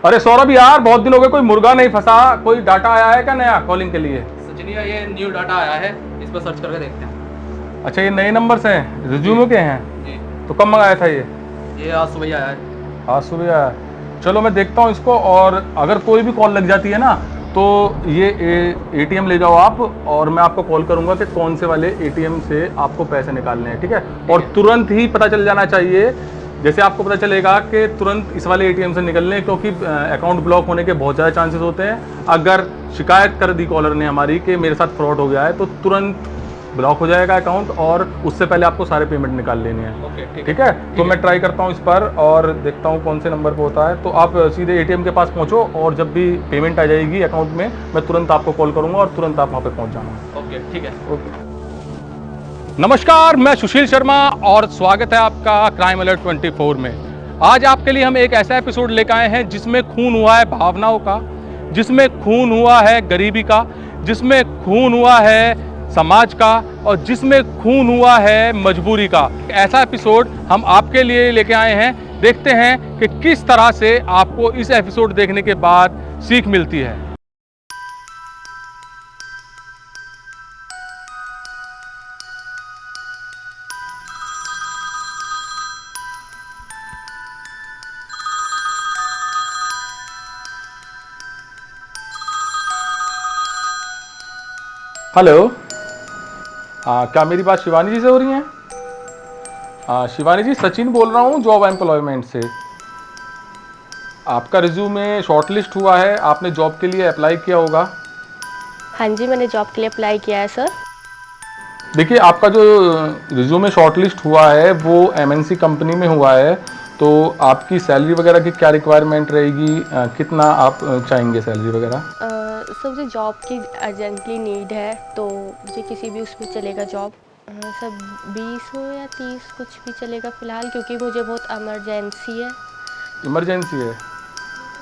अरे सौरभ यार, बहुत दिन हो गए, कोई मुर्गा नहीं फंसा। कोई डाटा आया है क्या नया कॉलिंग के लिए? सचिन भैया ये न्यू डाटा आया है, इस पर सर्च करके देखते हैं। अच्छा, ये नए नंबर्स हैं, जी रिज्यूमे के हैं? जी। तो कब मंगाया था ये? ये आज सुबह ही आया है। आज सुबह आया? चलो मैं देखता हूँ इसको, और अगर कोई भी कॉल लग जाती है ना तो ये एटीएम ले जाओ आप, और मैं आपको कॉल करूंगा कि कौन से वाले एटीएम से आपको पैसे निकालने हैं, ठीक है? और तुरंत ही पता चल जाना चाहिए। जैसे आपको पता चलेगा कि तुरंत इस वाले एटीएम से निकलने हैं, क्योंकि अकाउंट ब्लॉक होने के बहुत ज़्यादा चांसेस होते हैं। अगर शिकायत कर दी कॉलर ने हमारी कि मेरे साथ फ्रॉड हो गया है, तो तुरंत ब्लॉक हो जाएगा अकाउंट, और उससे पहले आपको सारे पेमेंट निकाल लेने हैं। ओके ठीक है, तो मैं ट्राई करता हूँ इस पर और देखता हूँ कौन से नंबर पर होता है। तो आप सीधे एटीएम के पास पहुँचो, और जब भी पेमेंट आ जाएगी अकाउंट में, मैं तुरंत आपको कॉल करूँगा और तुरंत आप वहाँ पे पहुँच जाना। ओके ठीक है। ओके। नमस्कार, मैं सुशील शर्मा और स्वागत है आपका क्राइम अलर्ट 24 में। आज आपके लिए हम एक ऐसा एपिसोड लेकर आए हैं जिसमें खून हुआ है भावनाओं का, जिसमें खून हुआ है गरीबी का, जिसमें खून हुआ है समाज का, और जिसमें खून हुआ है मजबूरी का। ऐसा एपिसोड हम आपके लिए लेके आए हैं। देखते हैं कि किस तरह से आपको इस एपिसोड देखने के बाद सीख मिलती है। हेलो, क्या मेरी बात शिवानी जी से हो रही है? शिवानी जी, सचिन बोल रहा हूँ जॉब एम्प्लॉयमेंट से। आपका रिज्यूमे शॉर्टलिस्ट हुआ है, आपने जॉब के लिए अप्लाई किया होगा। हाँ जी, मैंने जॉब के लिए अप्लाई किया है सर। देखिए, आपका जो रिज्यूमे शॉर्टलिस्ट हुआ है वो एमएनसी कंपनी में हुआ है। तो आपकी सैलरी वगैरह की क्या रिक्वायरमेंट रहेगी? कितना आप चाहेंगे सैलरी वगैरह? सर मुझे जॉब की अर्जेंटली नीड है, तो मुझे किसी भी उसमें चलेगा जॉब। सर 20 हो या 30 कुछ भी चलेगा फ़िलहाल, क्योंकि मुझे बहुत इमरजेंसी है। इमरजेंसी है?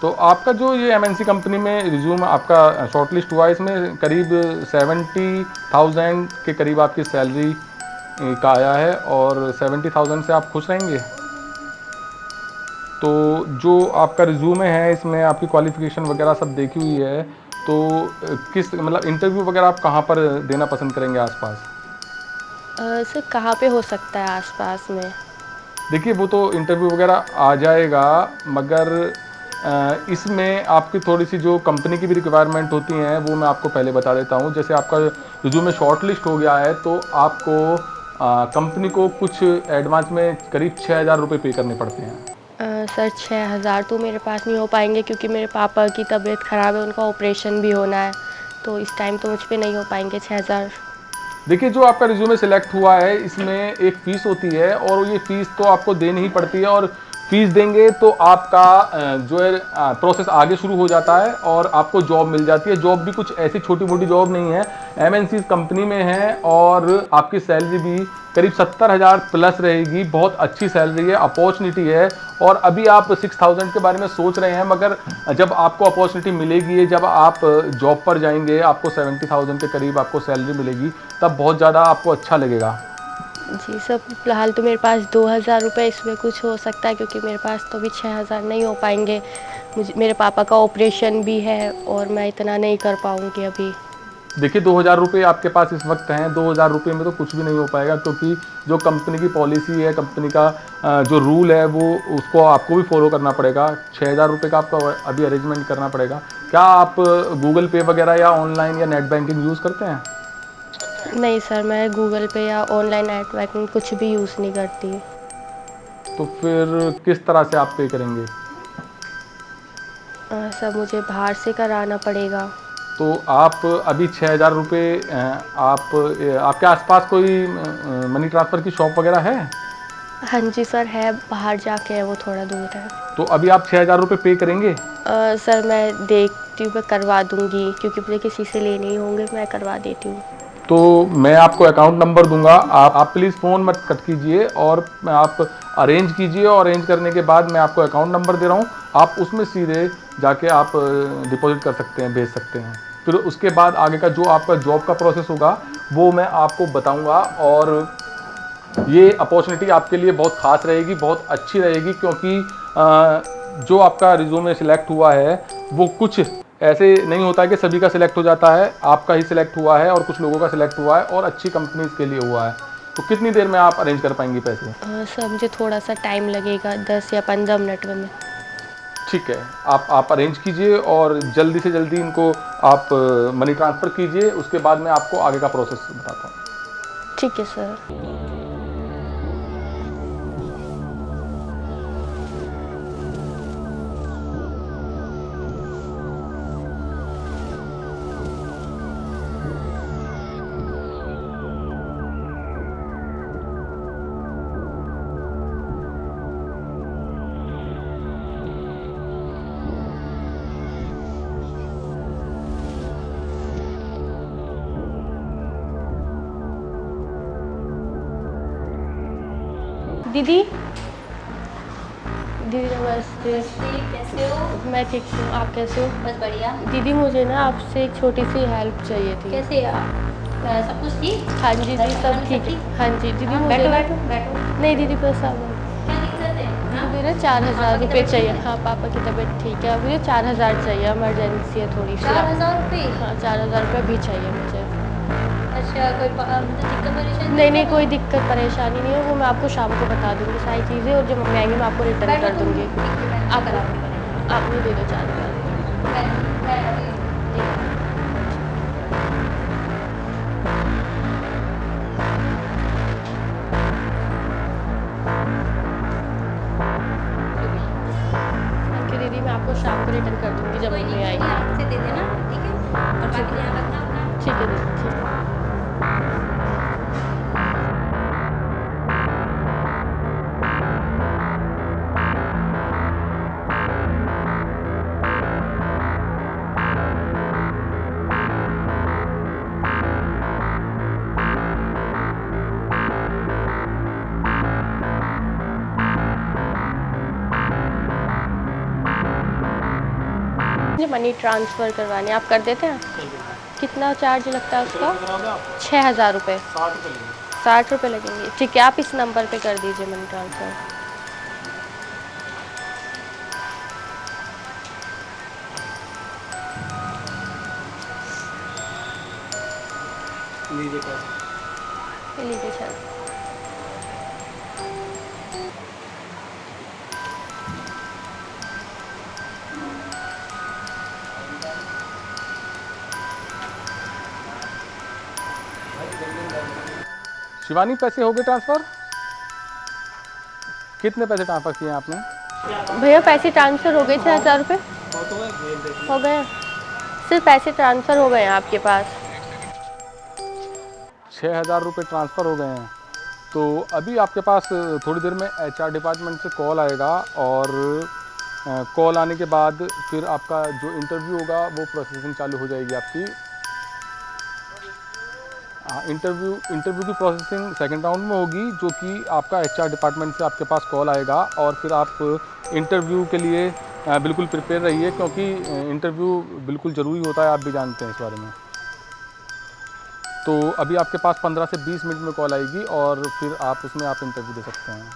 तो आपका जो ये एमएनसी कंपनी में रिज्यूम आपका शॉर्टलिस्ट हुआ है, इसमें करीब 70,000 के करीब आपकी सैलरी का आया है, और 70,000 से आप खुश रहेंगे? तो जो आपका रिज्यूमे है इसमें आपकी क्वालिफ़िकेशन वगैरह सब देखी हुई है। तो किस मतलब इंटरव्यू वगैरह आप कहाँ पर देना पसंद करेंगे आसपास? सर कहाँ पे हो सकता है आसपास में? देखिए, वो तो इंटरव्यू वगैरह आ जाएगा, मगर इसमें आपकी थोड़ी सी जो कंपनी की भी रिक्वायरमेंट होती हैं वो मैं आपको पहले बता देता हूँ। जैसे आपका रिज्यूमे शॉर्टलिस्ट हो गया है, तो आपको कंपनी को कुछ एडवांस में करीब 6,000 रुपये पे करने पड़ते हैं। सर 6,000 तो मेरे पास नहीं हो पाएंगे, क्योंकि मेरे पापा की तबीयत ख़राब है, उनका ऑपरेशन भी होना है, तो इस टाइम तो मुझ पे नहीं हो पाएंगे 6,000। देखिए, जो आपका रिज्यूमे सिलेक्ट हुआ है इसमें एक फ़ीस होती है, और ये फ़ीस तो आपको देनी ही पड़ती है, और फीस देंगे तो आपका जो है प्रोसेस आगे शुरू हो जाता है और आपको जॉब मिल जाती है। जॉब भी कुछ ऐसी छोटी मोटी जॉब नहीं है, एमएनसी कंपनी में है, और आपकी सैलरी भी करीब 70,000 प्लस रहेगी। बहुत अच्छी सैलरी है, अपॉर्चुनिटी है। और अभी आप 6,000 के बारे में सोच रहे हैं, मगर जब आपको अपॉर्चुनिटी मिलेगी, जब आप जॉब पर जाएंगे, आपको 70,000 के करीब आपको सैलरी मिलेगी, तब बहुत ज़्यादा आपको अच्छा लगेगा। जी सर, फ़िलहाल तो मेरे पास 2,000 रुपये इसमें कुछ हो सकता है, क्योंकि मेरे पास तो अभी 6,000 नहीं हो पाएंगे। मेरे पापा का ऑपरेशन भी है, और मैं इतना नहीं कर पाऊँगी अभी। देखिए, 2,000 रुपये आपके पास इस वक्त हैं। 2,000 रुपये में तो कुछ भी नहीं हो पाएगा, क्योंकि जो कंपनी की पॉलिसी है, कंपनी का जो रूल है, वो उसको आपको भी फॉलो करना पड़ेगा। 6,000 रुपये का आपको अभी अरेंजमेंट करना पड़ेगा। क्या आप गूगल पे वगैरह या ऑनलाइन या नेट बैंकिंग यूज़ करते हैं? नहीं सर, मैं गूगल पे या ऑनलाइन नेट बैंकिंग कुछ भी यूज़ नहीं करती। तो फिर किस तरह से आप पे करेंगे? सर मुझे बाहर से कराना पड़ेगा। तो आप अभी 6,000 रुपये आपके आसपास कोई मनी ट्रांसफ़र की शॉप वगैरह है? हाँ जी सर है, बाहर जाके है, वो थोड़ा दूर है। तो अभी आप 6,000 रुपये पे करेंगे? सर मैं देखती हूँ, मैं करवा दूँगी, क्योंकि मुझे किसी से लेने ही होंगे, मैं करवा देती हूँ। तो मैं आपको अकाउंट नंबर दूंगा, आप प्लीज़ फ़ोन मत कट कीजिए, और आप अरेंज कीजिए, और अरेंज करने के बाद मैं आपको अकाउंट नंबर दे रहा हूँ, आप उसमें सीधे जाके आप डिपॉजिट कर सकते हैं, भेज सकते हैं। फिर उसके बाद आगे का जो आपका जॉब का प्रोसेस होगा वो मैं आपको बताऊंगा। और ये अपॉर्चुनिटी आपके लिए बहुत ख़ास रहेगी, बहुत अच्छी रहेगी, क्योंकि जो आपका रिज्यूमे सिलेक्ट हुआ है वो कुछ ऐसे नहीं होता है कि सभी का सिलेक्ट हो जाता है, आपका ही सिलेक्ट हुआ है और कुछ लोगों का सिलेक्ट हुआ है और अच्छी कंपनीज के लिए हुआ है। तो कितनी देर में आप अरेंज कर पाएंगी पैसे? सर मुझे थोड़ा सा टाइम लगेगा, 10 या 15 मिनट में। ठीक है, आप अरेंज कीजिए और जल्दी से जल्दी इनको आप मनी ट्रांसफ़र कीजिए, उसके बाद मैं आपको आगे का प्रोसेस बताता हूँ। ठीक है सर। दीदी, दीदी नमस्ते। कैसे हो? मैं ठीक हूँ, आप कैसे हो? बस बढ़िया। दीदी मुझे ना आपसे एक छोटी सी हेल्प चाहिए थी। कैसे सब कुछ ठीक? हाँ जी दीदी, सब ठीक है। हाँ जी दीदी, मुझे बैठो ना बैठो बैठो। नहीं दीदी बस आप क्या दिक्कत है? मुझे ना 4000 रुपये चाहिए। हाँ पापा की तबीयत ठीक है, मुझे 4000 चाहिए, इमरजेंसी है थोड़ी सी। 4000 रुपये? हाँ 4000 रुपये भी चाहिए मुझे। अच्छा, कोई दिक्कत परेशानी? नहीं कोई दिक्कत परेशानी नहीं है, वो मैं आपको शाम को बता दूँगी सारी चीज़ें, और जब मम्मी आएंगी मैं आपको रिटर्न कर दूँगी। आप मुझे दे दो 4000। थैंक यू दीदी, मैं आपको शाम को रिटर्न कर दूँगी जब मम्मी आएंगी। से दे देना, ठीक है? और बाकी ध्यान रखना अपना। ठीक है दीदी, ठीक है। मुझे मनी ट्रांसफ़र करवाने आप कर देते हैं? कितना चार्ज लगता है उसका? 6000 रुपये। 60 रुपये लगेंगे, ठीक है। आप इस नंबर पे कर दीजिए मनी ट्रांसफ़र। लीजिए सर। शिवानी, पैसे हो गए ट्रांसफ़र? कितने पैसे ट्रांसफ़र किए हैं आपने? भैया पैसे ट्रांसफ़र हो गए 6000 रुपये? हो गए? सिर्फ पैसे ट्रांसफ़र हो गए हैं आपके पास। 6000 रुपये ट्रांसफ़र हो गए हैं। तो अभी आपके पास थोड़ी देर में HR डिपार्टमेंट से कॉल आएगा और कॉल आने के बाद फिर आपका जो इंटरव्यू होगा वो प्रोसेसिंग चालू हो जाएगी आपकी। इंटरव्यू की प्रोसेसिंग सेकंड राउंड में होगी, जो कि आपका HR डिपार्टमेंट से आपके पास कॉल आएगा और फिर आप इंटरव्यू के लिए बिल्कुल प्रिपेयर रहिए, क्योंकि इंटरव्यू बिल्कुल ज़रूरी होता है, आप भी जानते हैं इस बारे में। तो अभी आपके पास 15 से 20 मिनट में कॉल आएगी और फिर आप उसमें आप इंटरव्यू दे सकते हैं।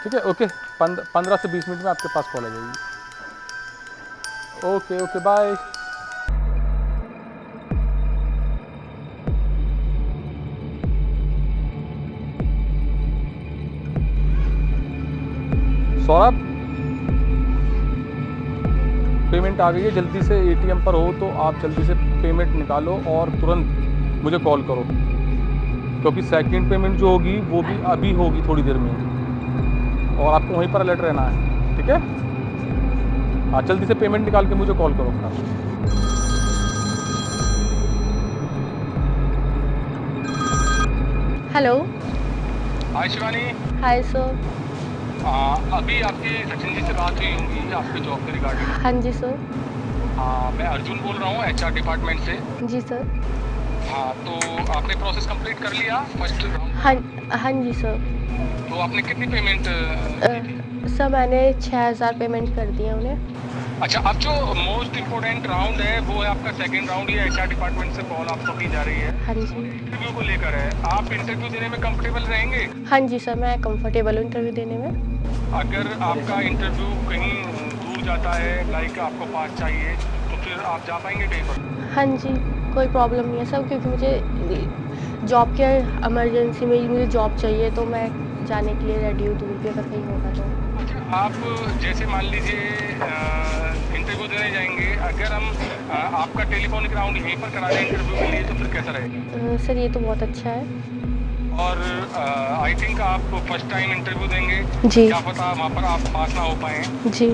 ठीक है, ओके। 15 से 20 मिनट में आपके पास कॉल आ जाएगी। Okay bye. सौरभ, पेमेंट आ गई है। जल्दी से ATM पर हो तो आप जल्दी से पेमेंट निकालो और तुरंत मुझे कॉल करो, क्योंकि सेकंड पेमेंट जो होगी वो भी अभी होगी थोड़ी देर में, और आपको वहीं पर अलर्ट रहना है। ठीक है, हाँ जल्दी से पेमेंट निकाल के मुझे कॉल करो अपना। Hello. Hi Shivani. Hi sir. अभी आपके सचिन जी से बात हुई होंगी आपके जॉब के रिगार्डिंग। हाँ जी सर। मैं अर्जुन बोल रहा हूँ HR डिपार्टमेंट से। जी सर। हाँ, तो आपने प्रोसेस कंप्लीट कर लिया फर्स्ट राउंड? हाँ जी सर। तो आपने कितनी पेमेंट सर मैंने 6000 पेमेंट कर दिया उन्हें। अच्छा, अब जो मोस्ट इम्पोर्टेंट राउंड है वो है आपका सेकंड राउंड। ये HR डिपार्टमेंट से कॉल आपको की जा रही है। हाँ जी। इंटरव्यू को लेकर है। आप इंटरव्यू देने में कंफर्टेबल रहेंगे? हाँ जी सर, मैं कंफर्टेबल हूँ इंटरव्यू देने में। अगर आपका इंटरव्यू कहीं दूर जाता है, लाइक आपको पास चाहिए, तो फिर आप जा पाएंगे कहीं पर? हाँ जी, कोई प्रॉब्लम नहीं है सर, क्योंकि मुझे जॉब के इमरजेंसी में ही मुझे जॉब चाहिए, तो मैं जाने के लिए रेडी हूँ दूर भी अगर कहीं होगा तो। अच्छा, आप जैसे मान लीजिए इंटरव्यू देने जाएंगे, अगर हम आपका टेलीफोनिक राउंड यहीं पर करा दें इंटरव्यू के लिए, तो फिर कैसा रहेगा? सर ये तो बहुत अच्छा है। और आई थिंक आप फर्स्ट टाइम इंटरव्यू देंगे, जी। क्या पता वहाँ पर आप पास ना हो पाएँ, जी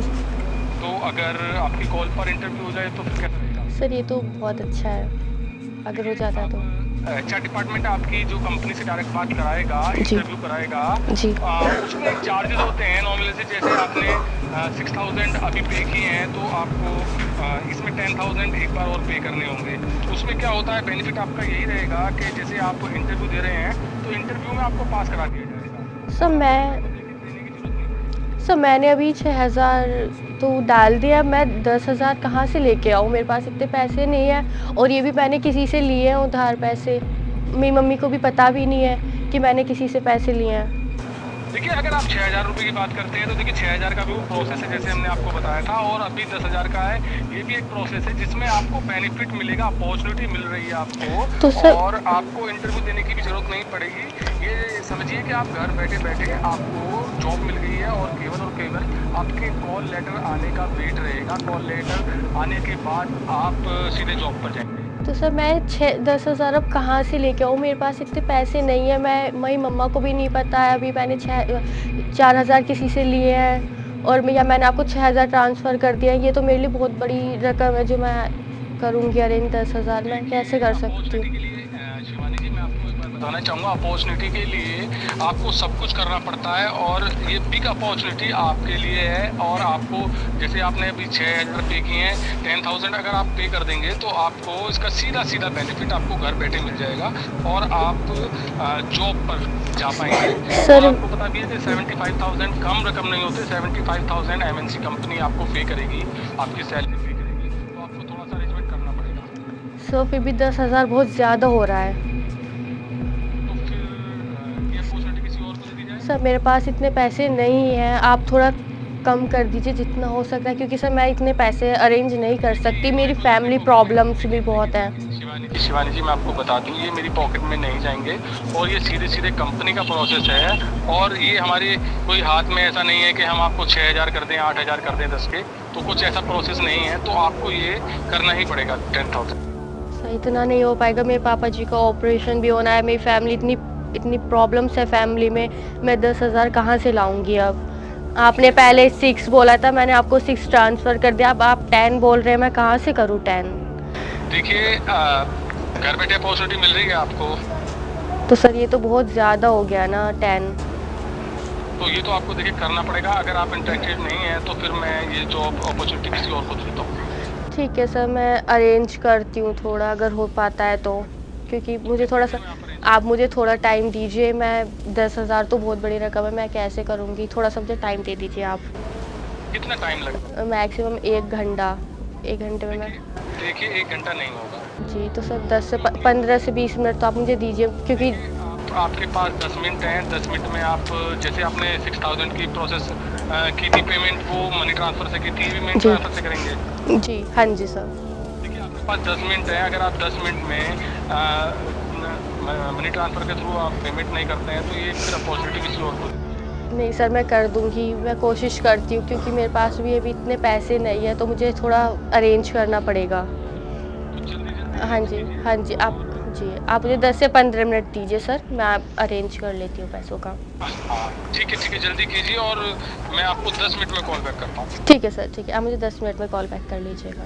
तो अगर आपकी कॉल पर इंटरव्यू हो जाए तो फिर कैसा रहेगा? सर, ये तो बहुत अच्छा है अगर हो जाता है तो। अच्छा, डिपार्टमेंट आपकी जो कंपनी से डायरेक्ट बात कराएगा, जी। इंटरव्यू कराएगा, जी। उसमें चार्जेस होते हैं नॉर्मली से, जैसे आपने 6000 अभी पे किए हैं, तो आपको इसमें 10,000 एक बार और पे करने होंगे। उसमें क्या होता है, बेनिफिट आपका यही रहेगा कि जैसे आप इंटरव्यू दे रहे हैं, तो इंटरव्यू में आपको पास करा दिया जाएगा। सर मैंने अभी 6000 तो डाल दिया, मैं 10,000 कहाँ से लेके आऊँ, मेरे पास इतने पैसे नहीं है, और ये भी मैंने किसी से लिए हैं उधार पैसे, मेरी मम्मी को भी पता भी नहीं है कि मैंने किसी से पैसे लिए हैं। देखिए, अगर आप 6,000 रुपये की बात करते हैं, तो देखिए 6,000 का भी वो प्रोसेस है जैसे हमने आपको बताया था, और अभी 10,000 का है, ये भी एक प्रोसेस है जिसमें आपको बेनिफिट मिलेगा, अपॉर्चुनिटी मिल रही है आपको, तो सर, और आपको इंटरव्यू देने की भी जरूरत नहीं पड़ेगी। ये समझिए कि आप घर बैठे बैठे आपको जॉब मिल गई है, और केवल आपके कॉल लेटर आने का वेट रहेगा। कॉल लेटर आने के बाद आप सीधे जॉब पर जाएंगे। तो सर मैं 10,000 अब कहाँ से लेके आऊँ, मेरे पास इतने पैसे नहीं है, मेरी मम्मा को भी नहीं पता है, अभी मैंने 4,000 किसी से लिए हैं, और मैंने आपको 6,000 ट्रांसफ़र कर दिया है, ये तो मेरे लिए बहुत बड़ी रकम है जो मैं करूँगी अरेंज। 10,000 मैं कैसे कर सकती हूँ? शिवानी जी, मैं आपको एक बात बताना चाहूँगा, अपॉर्चुनिटी के लिए आपको सब कुछ करना पड़ता है, और ये बिग अपॉर्चुनिटी आपके लिए है। और आपको जैसे आपने अभी 6,000 पे किए हैं, 10,000 अगर आप पे कर देंगे, तो आपको इसका सीधा बेनिफिट आपको घर बैठे मिल जाएगा, और आप जॉब पर जा पाएंगे। सर, आपको पता भी है कि 75,000 कम रकम नहीं होती, 75,000 MNC कंपनी आपको पे करेगी, आपकी सैलरी पे करेगी, तो आपको थोड़ा सा अरेंजमेंट करना पड़ेगा। सर फिर भी 10,000 बहुत ज़्यादा हो रहा है। तो फिर ये अपॉर्चुनिटी किसी और को दे दी जाए? सर मेरे पास इतने पैसे नहीं हैं, आप थोड़ा कम कर दीजिए जितना हो सकता है, क्योंकि सर मैं इतने पैसे अरेंज नहीं कर सकती, मेरी फैमिली प्रॉब्लम्स भी बहुत हैं। शिवानी जी, मैं आपको बता दूं, ये मेरी पॉकेट में नहीं जाएंगे, और ये सीधे कंपनी का प्रोसेस है, और ये हमारे कोई हाथ में ऐसा नहीं है कि हम आपको 6,000 कर दें, 8,000 कर दें 10 के, तो कुछ ऐसा प्रोसेस नहीं है, तो आपको ये करना ही पड़ेगा 10,000। सर इतना नहीं हो पाएगा, मेरे पापा जी का ऑपरेशन भी होना है, मेरी फैमिली इतनी प्रॉब्लम्स है फैमिली में, मैं 10,000 कहाँ से लाऊंगी अब? आपने पहले 6 बोला था, मैंने आपको 6 ट्रांसफ़र कर दिया, अब आप 10 बोल रहे हैं, मैं कहाँ से करूँ 10? देखिए, घर बैठे अपॉर्चुनिटी मिल रही है आपको, तो सर ये तो बहुत ज़्यादा हो गया ना 10। तो ये तो आपको देखिए करना पड़ेगा। अगर आप इंटरेस्टेड नहीं है, तो फिर मैं ये जॉब अपॉर्चुनिटी किसी और को देता हूँ। ठीक है सर, मैं अरेंज करती हूँ थोड़ा, अगर हो पाता है तो, क्योंकि मुझे थोड़ा सा, आप मुझे थोड़ा टाइम दीजिए, मैं 10,000 तो बहुत बड़ी रकम है, मैं कैसे करूँगी, थोड़ा सा मुझे टाइम दे दीजिए आप। कितना टाइम लगेगा? मैक्सिमम 1 घंटा, 1 घंटे में मैं। देखिए, 1 घंटा नहीं होगा जी, तो सर 15 से 20 मिनट तो आप मुझे दीजिए, क्योंकि आपके पास 10 मिनट हैं। 10 मिनट में आप, जैसे आपने 6,000 की प्रोसेस की थी पेमेंट, वो मनी ट्रांसफ़र से की थी, मनी ट्रांसफ़र से करेंगे? जी हाँ जी सर। देखिए, आपके पास 10 मिनट हैं, अगर आप 10 मिनट में मनी ट्रांसफ़र के थ्रू आप पेमेंट नहीं करते हैं, तो ये फिर अपॉर्चुनिटी किसी और को। नहीं सर, मैं कर दूँगी, मैं कोशिश करती हूँ, क्योंकि मेरे पास भी अभी इतने पैसे नहीं है, तो मुझे थोड़ा अरेंज करना पड़ेगा। हाँ जी, आप मुझे 10 से 15 मिनट दीजिए सर, मैं अरेंज कर लेती हूँ पैसों का। ठीक है, जल्दी कीजिए, और मैं आपको 10 मिनट में कॉल बैक करता हूँ। ठीक है सर, ठीक है, आप मुझे 10 मिनट में कॉल बैक कर लीजिएगा।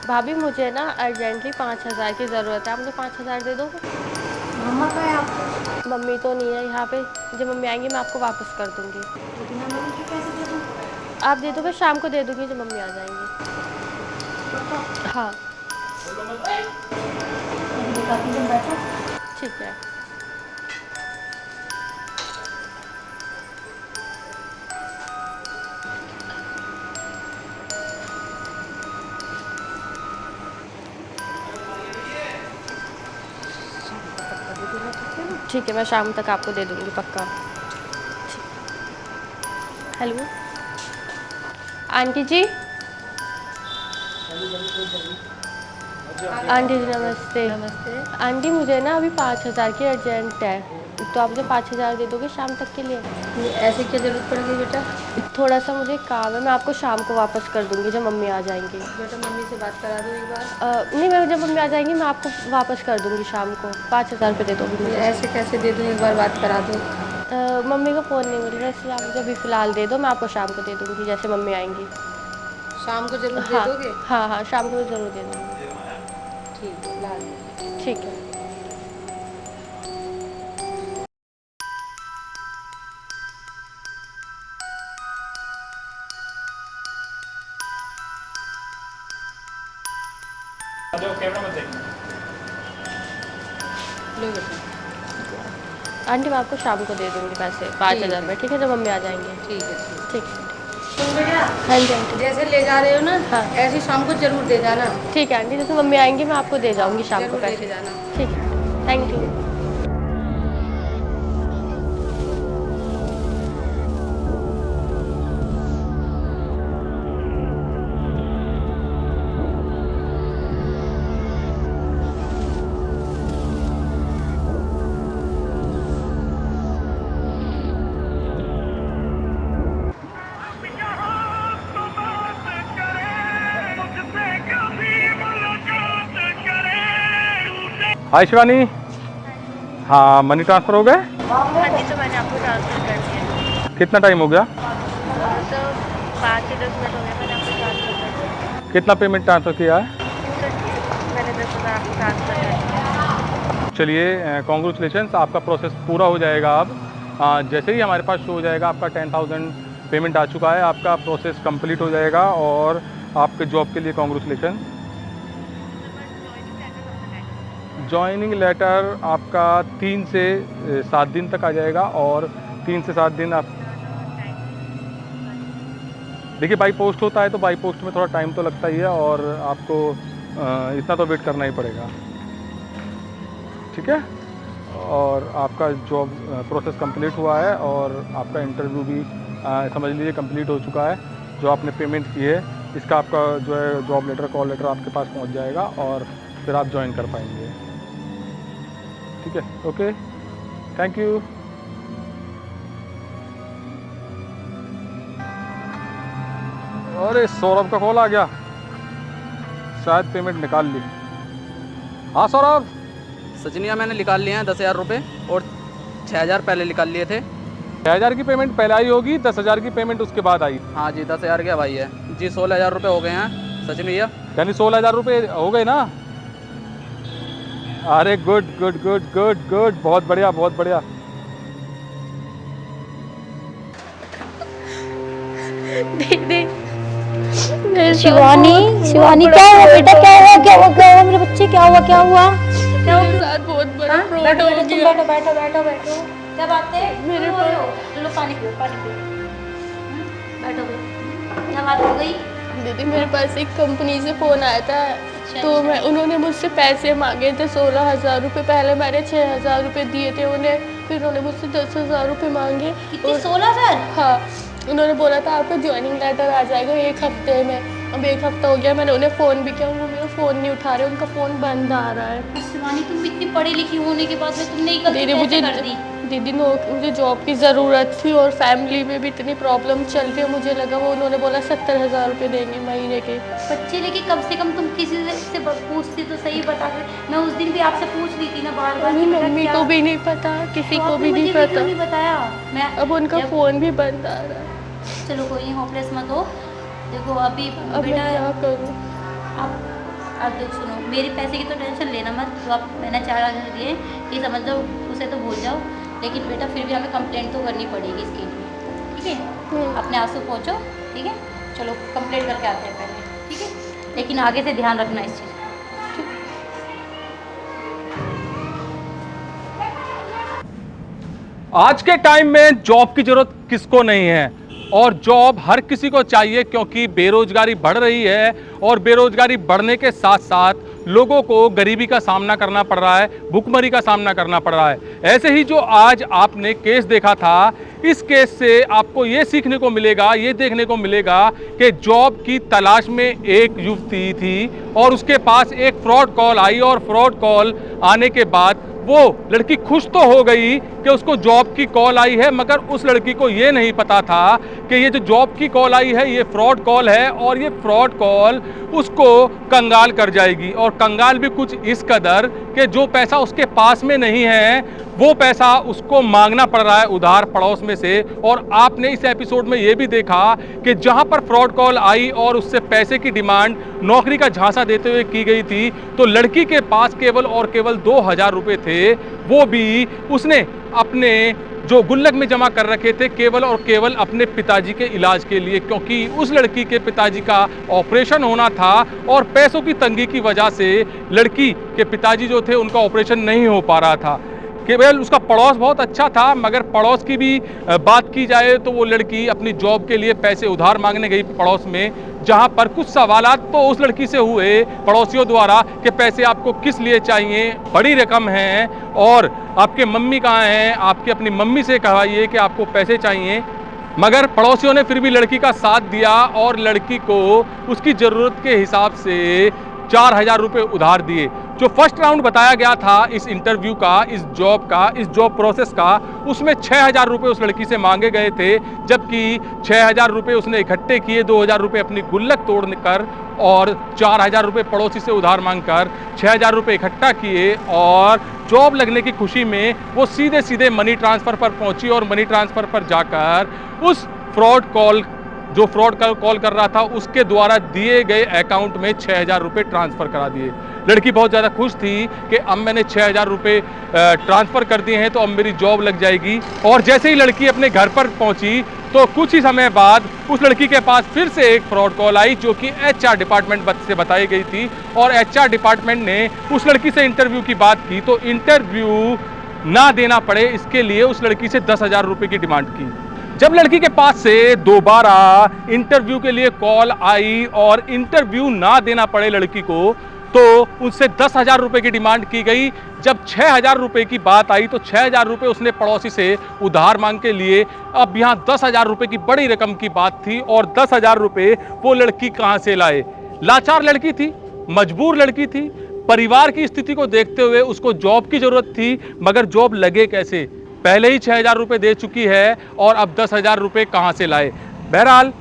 भाभी, मुझे ना अर्जेंटली 5,000 की ज़रूरत है, आप मुझे 5,000 दे दोगे? मम्मा का है आपको? मम्मी तो नहीं है यहाँ पे, जब मम्मी आएंगी मैं आपको वापस कर दूँगी। तो बिना मम्मी के कैसे दे दूँ? आप दे दोगे? शाम को दे दूँगी जब मम्मी आ जाएंगी। हाँ दिखाती हूँ, बैठो। ठीक है। ठीक है, मैं शाम तक आपको दे दूँगी पक्का। हेलो आंटी जी। आंटी जी नमस्ते। नमस्ते। आंटी मुझे ना अभी 5,000 की अर्जेंट है, तो आप मुझे 5,000 दे दोगे शाम तक के लिए? ऐसे क्या जरूरत पड़ेगी बेटा? थोड़ा सा मुझे काम है, मैं आपको शाम को वापस कर दूँगी जब मम्मी आ जाएंगी। बेटा मम्मी से बात करा दो एक बार। नहीं, मैं जब मम्मी आ जाएंगी मैं आपको वापस कर दूँगी शाम को। 5,000 रुपये दे दोगी मुझे? ऐसे कैसे दे दूँ, एक बार बात करा दो। मम्मी का फ़ोन नहीं मिल रहा, इसलिए आप मुझे अभी फ़िलहाल दे दो, मैं आपको शाम को दे दूँगी जैसे मम्मी आएंगी। शाम को जरूर दे हाँ दोगे? हाँ हाँ, शाम को ज़रूर दे दूँगी। ठीक है, ला दो। ठीक है। लो बेटा। आंटी मैं आपको शाम को दे दूँगी पैसे 5,000 रुपये, ठीक है जब मम्मी आ जाएंगी। ठीक है ठीक। ठीक है। तुम बेटा हाँ जी आंटी। जैसे ले जा रहे हो ना, हाँ। ऐसे शाम को जरूर दे जाना। ठीक है आंटी, जैसे मम्मी आएंगी मैं आपको दे जाऊँगी शाम को जरूर पैसे। लेके जाना। ठीक है, थैंक यू। हाय शिवानी। हाँ मनी ट्रांसफ़र हो गए? हाँ जी, तो मैंने आपको ट्रांसफ़र कर दिया। कितना टाइम हो गया? तो 5 से 10 मिनट हो गए मैंने आपको ट्रांसफ़र कर दिया। कितना पेमेंट ट्रांसफ़र किया है? मैंने 10,000 आपको ट्रांसफ़र कर दिया। चलिए कॉन्ग्रेचुलेशंस, आपका प्रोसेस पूरा हो जाएगा अब। जैसे ही हमारे पास शो हो जाएगा आपका 10,000 पेमेंट आ चुका है, आपका प्रोसेस कंप्लीट हो जाएगा और आपके जॉब के लिए कॉन्ग्रेचुलेशन। जॉइनिंग लेटर आपका 3 से 7 दिन तक आ जाएगा और 3 से 7 दिन आप देखिए बाई पोस्ट होता है तो बाई पोस्ट में थोड़ा टाइम तो लगता ही है और आपको इतना तो वेट करना ही पड़ेगा, ठीक है। और आपका जॉब प्रोसेस कंप्लीट हुआ है और आपका इंटरव्यू भी समझ लीजिए कंप्लीट हो चुका है। जो आपने पेमेंट की है इसका आपका जो है जॉब लेटर कॉल लेटर आपके पास पहुंच जाएगा और फिर आप ज्वाइन कर पाएंगे, ठीक है। Okay, thank you. अरे सौरभ का कॉल आ गया, शायद पेमेंट निकाल ली। हाँ सौरभ। सचिनिया मैंने निकाल लिए हैं 10,000 रुपये और 6,000 पहले निकाल लिए थे। 6,000 की पेमेंट पहले आई होगी, 10,000 की पेमेंट उसके बाद आई। हाँ जी 10,000 क्या भाई है जी, 16,000 रुपये हो गए हैं सचिन भैया। यानी 16,000 रुपये हो गए ना। अरे good good good good good, बहुत बढ़िया बहुत बढ़िया। दीदी शिवानी, शिवानी क्या हुआ बेटा, क्या हुआ क्या हुआ क्या हुआ मेरे बच्चे, क्या हुआ क्या हुआ? क्या हुआ? मेरे साथ बहुत बड़ा हाँ? फ्रॉड बैठो हो बैठो तुम गया। बैठो बैठो बैठो बैठो। क्या बात है? मेरे क्यों रो रहे हो? पास- लो पानी पियो पानी पियो। बैठो बैठो। क्या बात हो गई? दीदी मेरे पास एक कंपनी से फ़ोन आया था, तो मैं उन्होंने मुझसे पैसे मांगे थे 16,000 रुपये। पहले मैंने 6,000 रुपये दिए थे उन्हें, फिर उन्होंने मुझसे 10,000 रुपये मांगे। कितनी? 16,000? हाँ, उन्होंने बोला था आपका ज्वाइनिंग लेटर आ जाएगा 1 हफ्ते में। अब 1 हफ्ता हो गया, मैंने उन्हें फ़ोन भी किया, वो मेरा फ़ोन नहीं उठा रहे, उनका फ़ोन बंद आ रहा है। शिवानी तुम इतनी पढ़ी लिखी होने के बाद में तुमने ये गलती दीदी कैसे मुझे कर दी? दीदी मुझे जॉब की ज़रूरत थी और फैमिली में भी इतनी प्रॉब्लम चल रही है, मुझे लगा वो उन्होंने बोला 70,000 रुपये देंगे महीने के। बच्चे लेके कम से कम तुम किसी से पूछती तो सही बता के। मैं उस दिन भी आपसे पूछ रही थी ना बार बार। अभी मम्मी को भी नहीं पता, किसी को भी नहीं पता। नहीं बताया मैं। अब उनका जब- फ़ोन भी बंद आ रहा है। चलो कोई नहीं, होपलेस मत हो। देखो अभी अब मैं बेटा क्या करूँ? आप देख सुनो, मेरे पैसे की तो टेंशन लेना मत। जो आप मैंने 4,000 दिए ये समझ लो, उसे तो भूल जाओ। लेकिन बेटा फिर भी हमें कंप्लेंट तो करनी पड़ेगी इसके लिए, ठीक है। अपने आंसू पहुँचो, ठीक है। चलो कंप्लेंट करके आते हैं पहले, ठीक है। लेकिन आगे से ध्यान रखना इस चीज़। आज के टाइम में जॉब की जरूरत किसको नहीं है। और जॉब हर किसी को चाहिए क्योंकि बेरोजगारी बढ़ रही है और बेरोजगारी बढ़ने के साथ साथ लोगों को गरीबी का सामना करना पड़ रहा है, भुखमरी का सामना करना पड़ रहा है। ऐसे ही जो आज आपने केस देखा था, इस केस से आपको ये सीखने को मिलेगा, ये देखने को मिलेगा कि जॉब की तलाश में एक युवती थी और उसके पास एक फ्रॉड कॉल आई और फ्रॉड कॉल आने के बाद वो लड़की खुश तो हो गई कि उसको जॉब की कॉल आई है, मगर उस लड़की को ये नहीं पता था कि ये जो जॉब की कॉल आई है ये फ्रॉड कॉल है और ये फ्रॉड कॉल उसको कंगाल कर जाएगी और कंगाल भी कुछ इस कदर कि जो पैसा उसके पास में नहीं है वो पैसा उसको मांगना पड़ रहा है उधार पड़ोस में से। और आपने इस एपिसोड में ये भी देखा कि जहां पर फ्रॉड कॉल आई और उससे पैसे की डिमांड नौकरी का झांसा देते हुए की गई थी तो लड़की के पास केवल और केवल 2000 रुपए थे, वो भी उसने अपने जो गुल्लक में जमा कर रखे थे केवल और केवल अपने पिताजी के इलाज के लिए, क्योंकि उस लड़की के पिताजी का ऑपरेशन होना था और पैसों की तंगी की वजह से लड़की के पिताजी जो थे उनका ऑपरेशन नहीं हो पा रहा था। केवल उसका पड़ोस बहुत अच्छा था, मगर पड़ोस की भी बात की जाए तो वो लड़की अपनी जॉब के लिए पैसे उधार मांगने गई पड़ोस में, जहां पर कुछ सवालात तो उस लड़की से हुए पड़ोसियों द्वारा कि पैसे आपको किस लिए चाहिए, बड़ी रकम है और आपके मम्मी कहाँ हैं, आपकी अपनी मम्मी से कहवाइए कि आपको पैसे चाहिए। मगर पड़ोसियों ने फिर भी लड़की का साथ दिया और लड़की को उसकी ज़रूरत के हिसाब से 4000 रुपये उधार दिए। जो फर्स्ट राउंड बताया गया था इस इंटरव्यू का, इस जॉब प्रोसेस का, उसमें 6000 रुपये उस लड़की से मांगे गए थे, जबकि 6000 रुपये उसने इकट्ठे किए, 2000 रुपये अपनी गुल्लक तोड़कर और 4000 रुपये पड़ोसी से उधार मांगकर 6000 रुपये इकट्ठा किए और जॉब लगने की खुशी में वो सीधे सीधे मनी ट्रांसफ़र पर पहुंची और मनी ट्रांसफ़र पर जाकर उस फ्रॉड कॉल कर रहा था उसके द्वारा दिए गए अकाउंट में 6000 रुपये ट्रांसफ़र करा दिए। लड़की बहुत ज़्यादा खुश थी कि अब मैंने 6000 रुपये ट्रांसफ़र कर दिए हैं तो अब मेरी जॉब लग जाएगी। और जैसे ही लड़की अपने घर पर पहुंची तो कुछ ही समय बाद उस लड़की के पास फिर से एक फ्रॉड कॉल आई जो कि HR डिपार्टमेंट से बताई गई थी और HR डिपार्टमेंट ने उस लड़की से इंटरव्यू की बात की तो इंटरव्यू ना देना पड़े इसके लिए उस लड़की से 10,000 रुपये की डिमांड की। जब लड़की के पास से दोबारा इंटरव्यू के लिए कॉल आई और इंटरव्यू ना देना पड़े लड़की को तो उनसे 10,000 रुपये की डिमांड की गई। जब 6,000 रुपये की बात आई तो 6,000 रुपये उसने पड़ोसी से उधार मांग के लिए। अब यहाँ 10,000 रुपये की बड़ी रकम की बात थी और 10,000 रुपये वो लड़की कहाँ से लाए। लाचार लड़की थी, मजबूर लड़की थी, परिवार की स्थिति को देखते हुए उसको जॉब की जरूरत थी, मगर जॉब लगे कैसे। पहले ही 6,000 रुपये दे चुकी है और अब 10,000 रुपये कहाँ से लाए। बहरहाल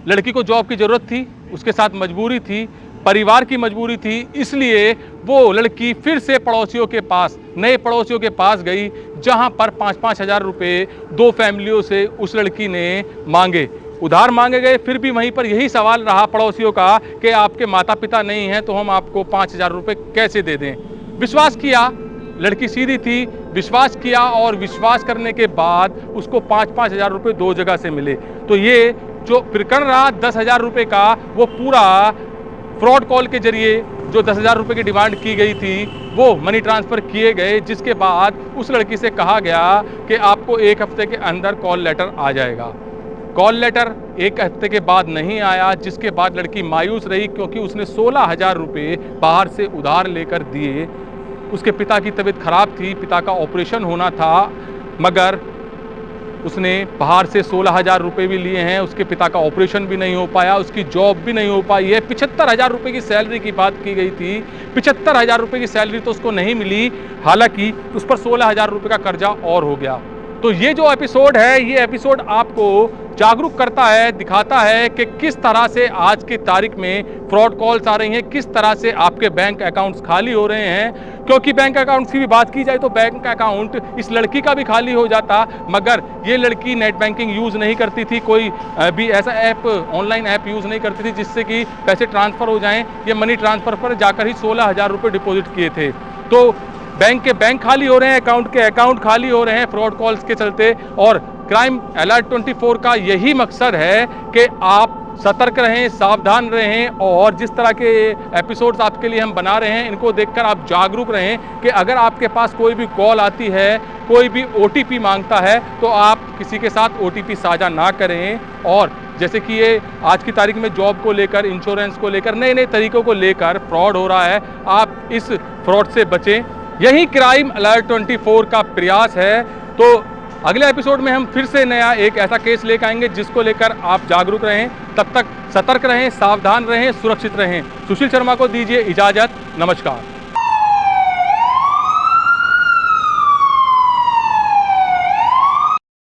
लड़की को जॉब की ज़रूरत थी, उसके साथ मजबूरी थी, परिवार की मजबूरी थी, इसलिए वो लड़की फिर से पड़ोसियों के पास, नए पड़ोसियों के पास गई जहां पर 5-5 हज़ार रुपये दो फैमिलियों से उस लड़की ने मांगे, उधार मांगे गए। फिर भी वहीं पर यही सवाल रहा पड़ोसियों का कि आपके माता पिता नहीं हैं तो हम आपको 5,000 रुपये कैसे दे दें। विश्वास किया, लड़की सीधी थी, विश्वास किया और विश्वास करने के बाद उसको 5-5 हज़ार रुपये दो जगह से मिले। तो ये जो प्रकरण रहा 10,000 रुपये का, वो पूरा फ्रॉड कॉल के जरिए जो 10,000 रुपये की डिमांड की गई थी वो मनी ट्रांसफ़र किए गए, जिसके बाद उस लड़की से कहा गया कि आपको 1 हफ्ते के अंदर कॉल लेटर आ जाएगा। कॉल लेटर 1 हफ्ते के बाद नहीं आया, जिसके बाद लड़की मायूस रही क्योंकि उसने 16,000 रुपये बाहर से उधार लेकर दिए। उसके पिता की तबीयत खराब थी, पिता का ऑपरेशन होना था, मगर उसने बाहर से 16,000 रुपये भी लिए हैं, उसके पिता का ऑपरेशन भी नहीं हो पाया, उसकी जॉब भी नहीं हो पाई है। 75,000 रुपये की सैलरी की बात की गई थी, 75,000 रुपये की सैलरी तो उसको नहीं मिली, हालांकि उस पर 16,000 रुपये का कर्जा और हो गया। तो ये जो एपिसोड है, ये एपिसोड आपको जागरूक करता है, दिखाता है कि किस तरह से आज की तारीख में फ्रॉड कॉल्स आ रही हैं, किस तरह से आपके बैंक अकाउंट्स खाली हो रहे हैं। क्योंकि बैंक अकाउंट्स की भी बात की जाए तो बैंक अकाउंट इस लड़की का भी खाली हो जाता, मगर ये लड़की नेट बैंकिंग यूज़ नहीं करती थी, कोई भी ऐसा ऐप, ऑनलाइन ऐप यूज़ नहीं करती थी जिससे कि पैसे ट्रांसफ़र हो जाएँ। ये मनी ट्रांसफ़र पर जाकर ही 16,000 रुपये डिपॉजिट किए थे। तो बैंक के बैंक खाली हो रहे हैं, अकाउंट के अकाउंट खाली हो रहे हैं फ्रॉड कॉल्स के चलते। और क्राइम अलर्ट 24 का यही मकसद है कि आप सतर्क रहें, सावधान रहें और जिस तरह के एपिसोड्स आपके लिए हम बना रहे हैं इनको देखकर आप जागरूक रहें कि अगर आपके पास कोई भी कॉल आती है, कोई भी OTP मांगता है तो आप किसी के साथ OTP साझा ना करें। और जैसे कि ये आज की तारीख में जॉब को लेकर, इंश्योरेंस को लेकर, नए नए तरीक़ों को लेकर फ्रॉड हो रहा है, आप इस फ्रॉड से बचें। यही क्राइम अलर्ट 24 का प्रयास है। तो अगले एपिसोड में हम फिर से नया एक ऐसा केस लेकर आएंगे जिसको लेकर आप जागरूक रहें। तब तक सतर्क रहें, सावधान रहें, सुरक्षित रहें। सुशील शर्मा को दीजिए इजाज़त। नमस्कार।